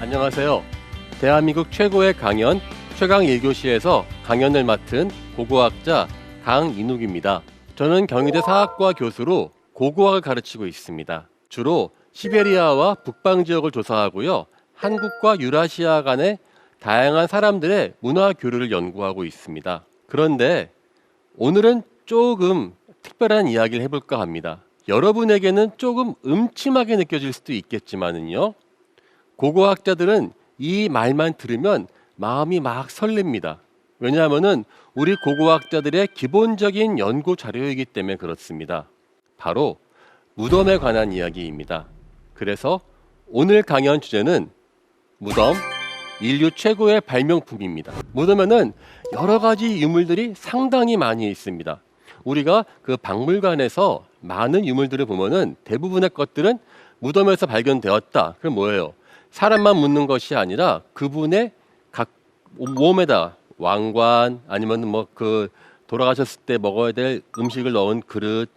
안녕하세요. 대한민국 최고의 강연 최강 1교시에서 강연을 맡은 고고학자 강인욱입니다. 저는 경희대 사학과 교수로 고고학을 가르치고 있습니다. 주로 시베리아와 북방 지역을 조사하고요. 한국과 유라시아 간의 다양한 사람들의 문화 교류를 연구하고 있습니다. 그런데 오늘은 조금 특별한 이야기를 해볼까 합니다. 여러분에게는 조금 음침하게 느껴질 수도 있겠지만은요. 고고학자들은 이 말만 들으면 마음이 막 설렙니다. 왜냐하면은 우리 고고학자들의 기본적인 연구 자료이기 때문에 그렇습니다. 바로 무덤에 관한 이야기입니다. 그래서 오늘 강연 주제는 무덤, 인류 최고의 발명품입니다. 무덤에는 여러 가지 유물들이 상당히 많이 있습니다. 우리가 그 박물관에서 많은 유물들을 보면은 대부분의 것들은 무덤에서 발견되었다. 그럼 뭐예요? 사람만 묻는 것이 아니라 그분의 각 몸에다 왕관 아니면 뭐 그 돌아가셨을 때 먹어야 될 음식을 넣은 그릇,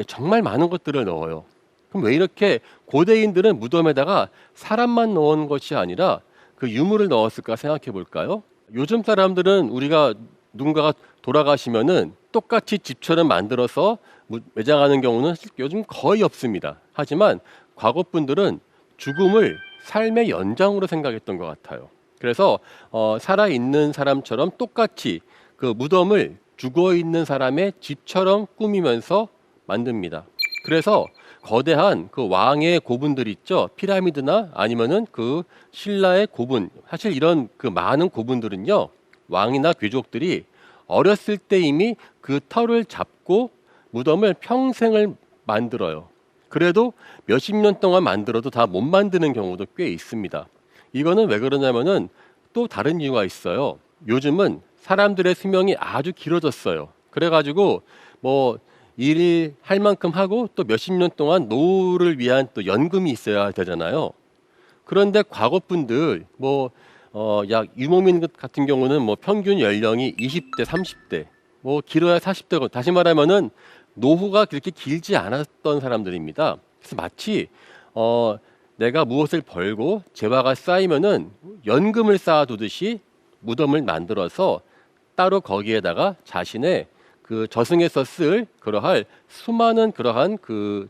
정말 많은 것들을 넣어요. 그럼 왜 이렇게 고대인들은 무덤에다가 사람만 넣은 것이 아니라 그 유물을 넣었을까 생각해 볼까요? 요즘 사람들은 우리가 누군가가 돌아가시면은 똑같이 집처럼 만들어서 매장하는 경우는 요즘 거의 없습니다. 하지만 과거 분들은 죽음을 삶의 연장으로 생각했던 것 같아요. 그래서 살아있는 사람처럼 똑같이 그 무덤을 죽어있는 사람의 집처럼 꾸미면서 만듭니다. 그래서 거대한 그 왕의 고분들 있죠. 피라미드나 아니면은 그 신라의 고분. 사실 이런 그 많은 고분들은요. 왕이나 귀족들이 어렸을 때 이미 그 털을 잡고 무덤을 평생을 만들어요. 그래도 몇십 년 동안 만들어도 다 못 만드는 경우도 꽤 있습니다. 이거는 왜 그러냐면은 또 다른 이유가 있어요. 요즘은 사람들의 수명이 아주 길어졌어요. 그래가지고 뭐 일 할 만큼 하고 또 몇십 년 동안 노후를 위한 또 연금이 있어야 되잖아요. 그런데 과거 분들 약 유목민 같은 경우는 뭐 평균 연령이 20대, 30대, 뭐 길어야 40대, 다시 말하면은 노후가 그렇게 길지 않았던 사람들입니다. 그래서 마치 내가 무엇을 벌고 재화가 쌓이면은 연금을 쌓아두듯이 무덤을 만들어서 따로 거기에다가 자신의 그 저승에서 쓸 그러할 수많은 그러한 그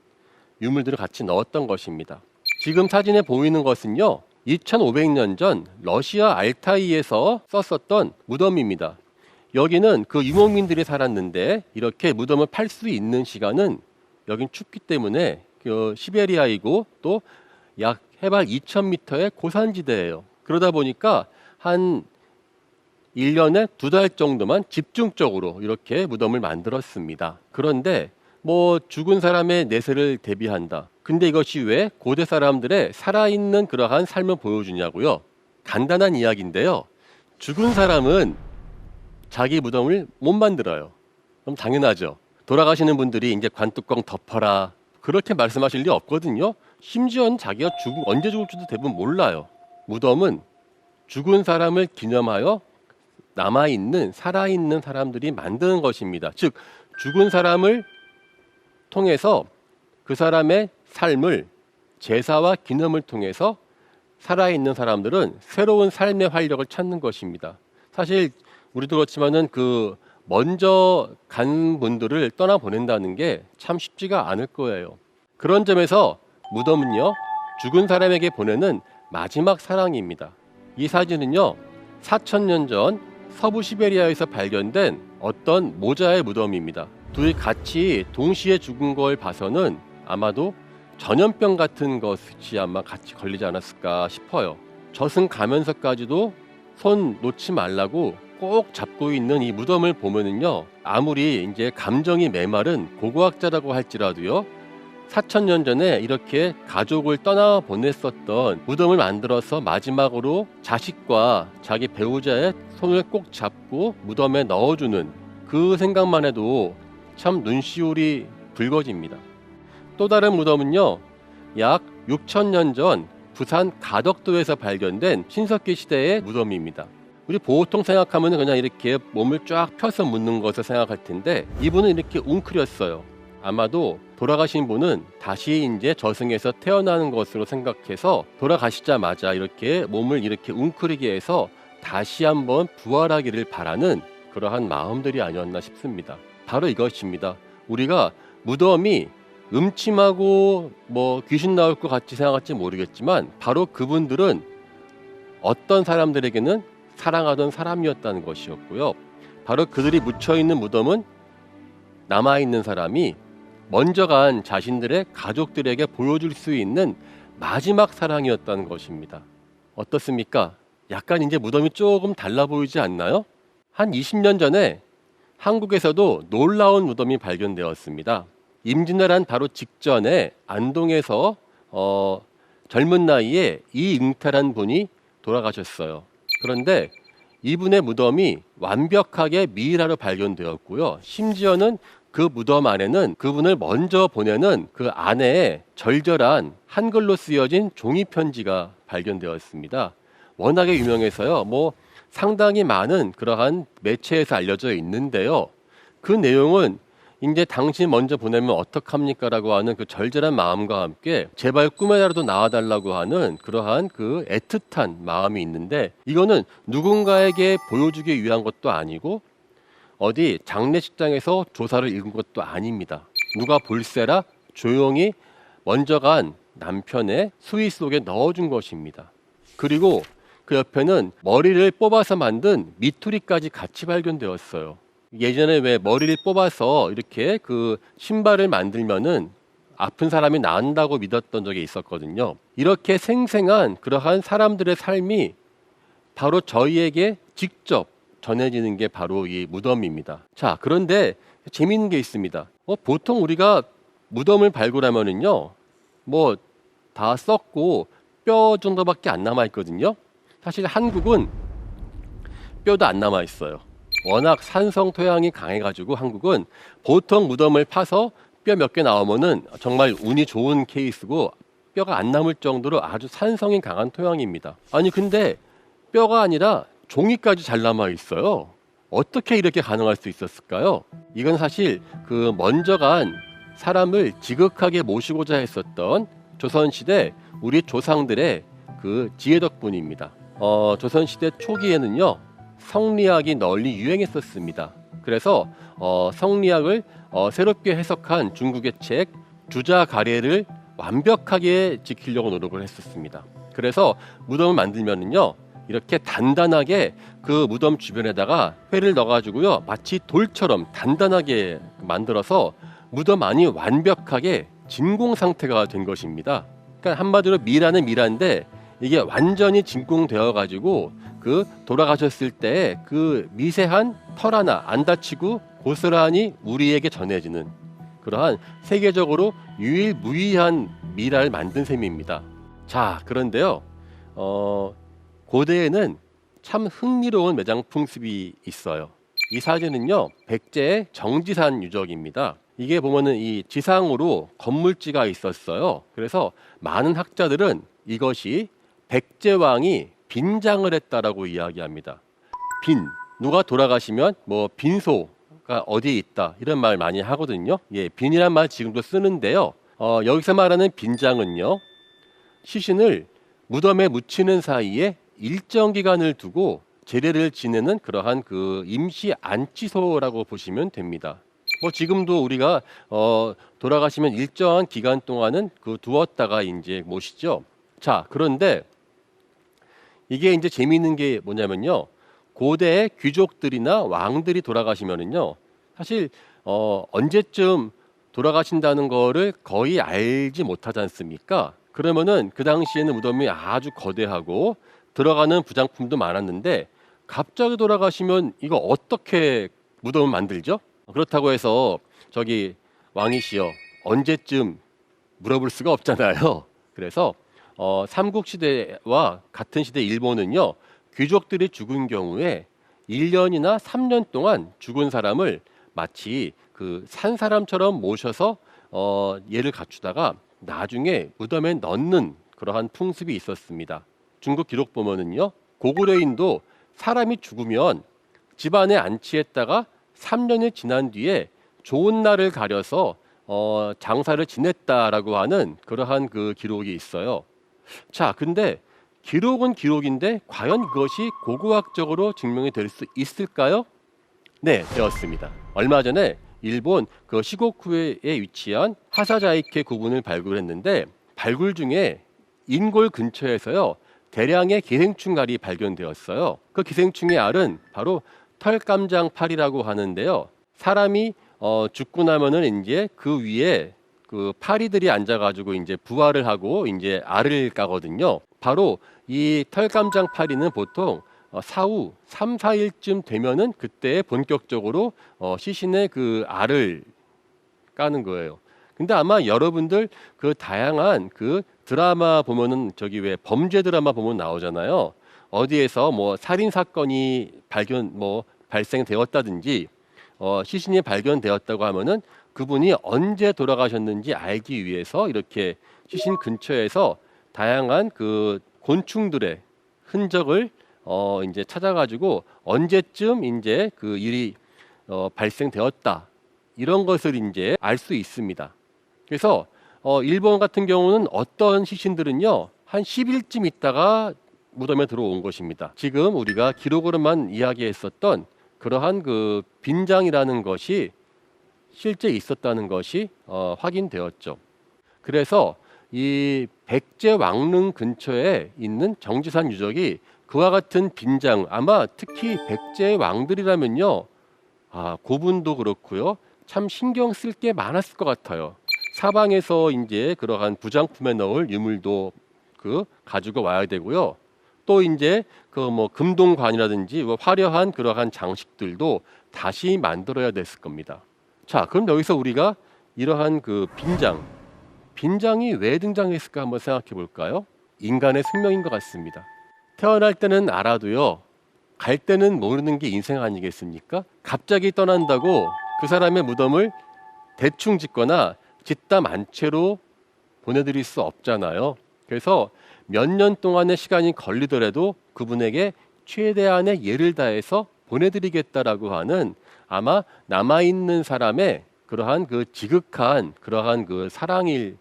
유물들을 같이 넣었던 것입니다. 지금 사진에 보이는 것은요, 2500년 전 러시아 알타이에서 썼었던 무덤입니다. 여기는 그 유목민들이 살았는데 이렇게 무덤을 팔 수 있는 시간은 여긴 춥기 때문에 그 시베리아이고 또 약 해발 2000m의 고산지대예요. 그러다 보니까 한 1년에 2달 정도만 집중적으로 이렇게 무덤을 만들었습니다. 그런데 뭐 죽은 사람의 내세를 대비한다. 근데 이것이 왜 고대 사람들의 살아있는 그러한 삶을 보여주냐고요? 간단한 이야기인데요. 죽은 사람은 자기 무덤을 못 만들어요. 그럼 당연하죠. 돌아가시는 분들이 이제 관뚜껑 덮어라. 그렇게 말씀하실 리 없거든요. 심지어는 자기가 언제 죽을지도 대부분 몰라요. 무덤은 죽은 사람을 기념하여 남아있는, 살아있는 사람들이 만드는 것입니다. 즉, 죽은 사람을 통해서 그 사람의 삶을 제사와 기념을 통해서 살아있는 사람들은 새로운 삶의 활력을 찾는 것입니다. 사실 우리도 그렇지만은 그 먼저 간 분들을 떠나보낸다는 게 참 쉽지가 않을 거예요. 그런 점에서 무덤은요, 죽은 사람에게 보내는 마지막 사랑입니다. 이 사진은요, 4000년 전 서부 시베리아에서 발견된 어떤 모자의 무덤입니다. 둘이 같이 동시에 죽은 걸 봐서는 아마도 전염병 같은 것이 아마 같이 걸리지 않았을까 싶어요. 저승 가면서까지도 손 놓지 말라고 꼭 잡고 있는 이 무덤을 보면은요, 아무리 이제 감정이 메마른 고고학자라고 할지라도요, 4000년 전에 이렇게 가족을 떠나 보냈었던 무덤을 만들어서 마지막으로 자식과 자기 배우자의 손을 꼭 잡고 무덤에 넣어주는 그 생각만 해도 참 눈시울이 붉어집니다. 또 다른 무덤은요, 약 6000년 전 부산 가덕도에서 발견된 신석기 시대의 무덤입니다. 우리 보통 생각하면 그냥 이렇게 몸을 쫙 펴서 묻는 것을 생각할 텐데 이분은 이렇게 웅크렸어요. 아마도 돌아가신 분은 다시 이제 저승에서 태어나는 것으로 생각해서 돌아가시자마자 이렇게 몸을 이렇게 웅크리게 해서 다시 한번 부활하기를 바라는 그러한 마음들이 아니었나 싶습니다. 바로 이것입니다. 우리가 무덤이 음침하고 뭐 귀신 나올 것 같이 생각할지 모르겠지만 바로 그분들은 어떤 사람들에게는 사랑하던 사람이었다는 것이었고요. 바로 그들이 묻혀있는 무덤은 남아있는 사람이 먼저 간 자신들의 가족들에게 보여줄 수 있는 마지막 사랑이었다는 것입니다. 어떻습니까? 약간 이제 무덤이 조금 달라 보이지 않나요? 한 20년 전에 한국에서도 놀라운 무덤이 발견되었습니다. 임진왜란 바로 직전에 안동에서 젊은 나이에 이응태란 분이 돌아가셨어요. 그런데 이분의 무덤이 완벽하게 미이라로 발견되었고요. 심지어는 그 무덤 안에는 그분을 먼저 보내는 그 안에 절절한 한글로 쓰여진 종이 편지가 발견되었습니다. 워낙에 유명해서요. 뭐 상당히 많은 그러한 매체에서 알려져 있는데요. 그 내용은 이제 당신 먼저 보내면 어떡합니까? 라고 하는 그 절절한 마음과 함께 제발 꿈에라도 나와달라고 하는 그러한 그 애틋한 마음이 있는데 이거는 누군가에게 보여주기 위한 것도 아니고 어디 장례식장에서 조사를 읽은 것도 아닙니다. 누가 볼세라 조용히 먼저 간 남편의 수의 속에 넣어준 것입니다. 그리고 그 옆에는 머리를 뽑아서 만든 미투리까지 같이 발견되었어요. 예전에 왜 머리를 뽑아서 이렇게 그 신발을 만들면은 아픈 사람이 나은다고 믿었던 적이 있었거든요. 이렇게 생생한 그러한 사람들의 삶이 바로 저희에게 직접 전해지는 게 바로 이 무덤입니다. 자, 그런데 재미있는 게 있습니다. 보통 우리가 무덤을 발굴하면은요, 뭐 다 썩고 뼈 정도밖에 안 남아 있거든요. 사실 한국은 뼈도 안 남아 있어요. 워낙 산성 토양이 강해가지고 한국은 보통 무덤을 파서 뼈 몇 개 나오면은 정말 운이 좋은 케이스고 뼈가 안 남을 정도로 아주 산성이 강한 토양입니다. 아니 근데 뼈가 아니라 종이까지 잘 남아 있어요. 어떻게 이렇게 가능할 수 있었을까요? 이건 사실 그 먼저 간 사람을 지극하게 모시고자 했었던 조선시대 우리 조상들의 그 지혜 덕분입니다. 조선시대 초기에는요, 성리학이 널리 유행했었습니다. 그래서 성리학을 새롭게 해석한 중국의 책 주자가례를 완벽하게 지키려고 노력을 했었습니다. 그래서 무덤을 만들면은요, 이렇게 단단하게 그 무덤 주변에다가 회를 넣어가지고요, 마치 돌처럼 단단하게 만들어서 무덤 안이 완벽하게 진공 상태가 된 것입니다. 그러니까 한마디로 미라는 미라인데 이게 완전히 진공되어 가지고 그 돌아가셨을 때 그 미세한 털 하나 안 다치고 고스란히 우리에게 전해지는 그러한 세계적으로 유일무이한 미라를 만든 셈입니다. 자, 그런데요, 고대에는 참 흥미로운 매장 풍습이 있어요. 이 사진은요, 백제의 정지산 유적입니다. 이게 보면은 이 지상으로 건물지가 있었어요. 그래서 많은 학자들은 이것이 백제왕이 빈장을 했다라고 이야기합니다. 누가 돌아가시면 뭐 빈소가 어디에 있다 이런 말 많이 하거든요. 예, 빈이란 말 지금도 쓰는데요. 여기서 말하는 빈장은요, 시신을 무덤에 묻히는 사이에 일정 기간을 두고 제례를 지내는 그러한 그 임시 안치소라고 보시면 됩니다. 뭐 지금도 우리가 돌아가시면 일정한 기간 동안은 그 두었다가 이제 모시죠. 자, 그런데 이게 이제 재미있는 게 뭐냐면요, 고대의 귀족들이나 왕들이 돌아가시면은요, 사실 언제쯤 돌아가신다는 거를 거의 알지 못하지 않습니까? 그러면은 그 당시에는 무덤이 아주 거대하고 들어가는 부장품도 많았는데 갑자기 돌아가시면 이거 어떻게 무덤을 만들죠? 그렇다고 해서 저기 왕이시여 언제쯤 물어볼 수가 없잖아요. 그래서 삼국시대와 같은 시대 일본은요, 귀족들이 죽은 경우에 1년이나 3년 동안 죽은 사람을 마치 그 산 사람처럼 모셔서 예를 갖추다가 나중에 무덤에 넣는 그러한 풍습이 있었습니다. 중국 기록 보면은요, 고구려인도 사람이 죽으면 집안에 안치했다가 3년이 지난 뒤에 좋은 날을 가려서 장사를 지냈다라고 하는 그러한 그 기록이 있어요. 자, 근데 기록은 기록인데 과연 그것이 고고학적으로 증명이 될 수 있을까요? 네, 되었습니다. 얼마 전에 일본 그 시고쿠에 위치한 하사자이케 구분을 발굴했는데 발굴 중에 인골 근처에서요 대량의 기생충 알이 발견되었어요. 그 기생충의 알은 바로 털깜장파리라고 하는데요. 사람이 죽고 나면은 이제 그 위에 그 파리들이 앉아가지고 이제 부화를 하고 이제 알을 까거든요. 바로 이 털깜장파리는 보통 사후 3, 4일쯤 되면은 그때 본격적으로 시신의 그 알을 까는 거예요. 근데 아마 여러분들 그 다양한 그 드라마 보면은 저기 왜 범죄 드라마 보면 나오잖아요. 어디에서 뭐 살인 사건이 발생되었다든지 시신이 발견되었다고 하면은 그분이 언제 돌아가셨는지 알기 위해서 이렇게 시신 근처에서 다양한 그 곤충들의 흔적을 이제 찾아가지고 언제쯤 이제 그 일이 발생되었다 이런 것을 이제 알 수 있습니다. 그래서 일본 같은 경우는 어떤 시신들은요 한 10일쯤 있다가 무덤에 들어온 것입니다. 지금 우리가 기록으로만 이야기했었던 그러한 그 빈장이라는 것이 실제 있었다는 것이 확인되었죠. 그래서 이 백제왕릉 근처에 있는 정지산 유적이 그와 같은 빈장, 아마 특히 백제왕들이라면요, 고분도 그렇고요, 참 신경 쓸 게 많았을 것 같아요. 사방에서 이제 그러한 부장품에 넣을 유물도 그 가지고 와야 되고요. 또 이제 그 뭐 금동관이라든지 화려한 그러한 장식들도 다시 만들어야 됐을 겁니다. 자, 그럼 여기서 우리가 이러한 그 빈장이 왜 등장했을까 한번 생각해 볼까요? 인간의 숙명인 것 같습니다. 태어날 때는 알아도요, 갈 때는 모르는 게 인생 아니겠습니까? 갑자기 떠난다고 그 사람의 무덤을 대충 짓거나 짓다 만채로 보내드릴 수 없잖아요. 그래서 몇 년 동안의 시간이 걸리더라도 그분에게 최대한의 예를 다해서 보내드리겠다라고 하는 아마 남아있는 사람의 그러한 그 지극한 그러한 그 사랑일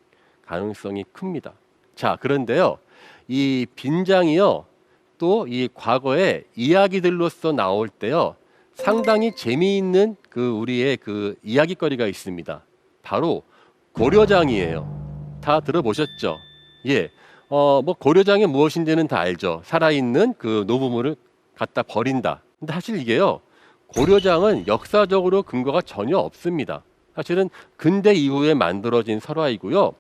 가능성이 큽니다. 자, 그런데요, 이 빈장이요, 또 이 과거의 이야기들로서 나올 때요, 상당히 재미있는 그 우리의 그 이야기거리가 있습니다. 바로 고려장이에요. 다 들어보셨죠? 예. 뭐 고려장이 무엇인지는 다 알죠. 살아있는 그 노부모를 갖다 버린다. 근데 사실 이게요, 고려장은 역사적으로 근거가 전혀 없습니다. 사실은 근대 이후에 만들어진 설화이고요.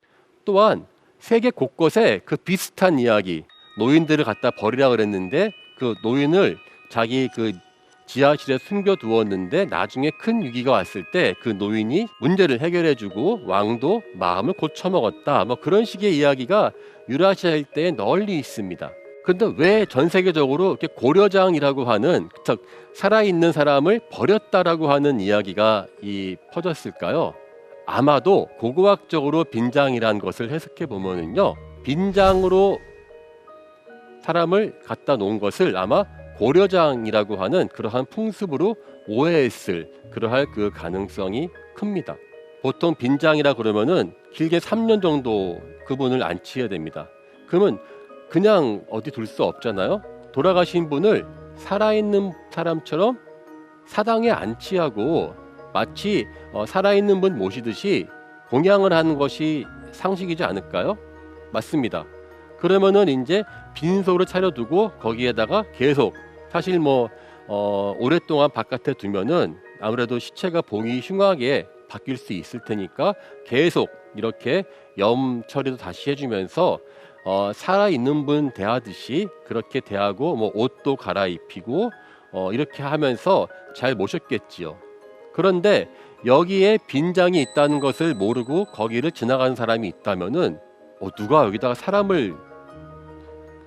또한 세계 곳곳에 그 비슷한 이야기, 노인들을 갖다 버리라 그랬는데 그 노인을 자기 그 지하실에 숨겨두었는데 나중에 큰 위기가 왔을 때 그 노인이 문제를 해결해주고 왕도 마음을 고쳐먹었다. 뭐 그런 식의 이야기가 유라시아 일대에 널리 있습니다. 근데 왜 전 세계적으로 이렇게 고려장이라고 하는 즉 살아있는 사람을 버렸다라고 하는 이야기가 퍼졌을까요? 아마도 고고학적으로 빈장이라는 것을 해석해 보면은요, 빈장으로 사람을 갖다 놓은 것을 아마 고려장이라고 하는 그러한 풍습으로 오해했을 그러할 그 가능성이 큽니다. 보통 빈장이라 그러면은 길게 3년 정도 그분을 안치해야 됩니다. 그러면 그냥 어디 둘 수 없잖아요. 돌아가신 분을 살아있는 사람처럼 사당에 안치하고 마치 살아있는 분 모시듯이 공양을 하는 것이 상식이지 않을까요? 맞습니다. 그러면은 이제 빈소를 차려두고 거기에다가 계속 사실 오랫동안 바깥에 두면은 아무래도 시체가 보기 흉하게 바뀔 수 있을 테니까 계속 이렇게 염 처리도 다시 해주면서 살아있는 분 대하듯이 그렇게 대하고 옷도 갈아입히고 이렇게 하면서 잘 모셨겠지요. 그런데 여기에 빈장이 있다는 것을 모르고 거기를 지나가는 사람이 있다면은 누가 여기다가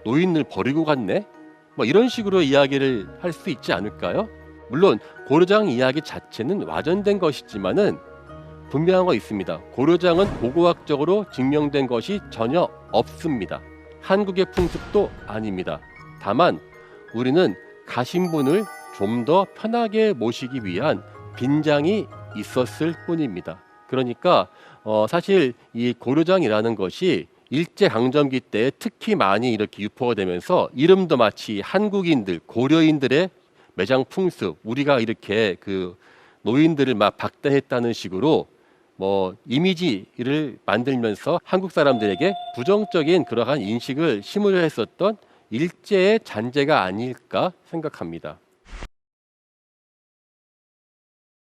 노인을 버리고 갔네? 이런 식으로 이야기를 할 수 있지 않을까요? 물론 고려장 이야기 자체는 와전된 것이지만은 분명한 거 있습니다. 고려장은 고고학적으로 증명된 것이 전혀 없습니다. 한국의 풍습도 아닙니다. 다만 우리는 가신 분을 좀 더 편하게 모시기 위한 빈장이 있었을 뿐입니다. 그러니까 사실 이 고려장이라는 것이 일제강점기 때 특히 많이 이렇게 유포가 되면서 이름도 마치 한국인들, 고려인들의 매장 풍습, 우리가 이렇게 그 노인들을 막 박대했다는 식으로 뭐 이미지를 만들면서 한국 사람들에게 부정적인 그러한 인식을 심으려 했었던 일제의 잔재가 아닐까 생각합니다.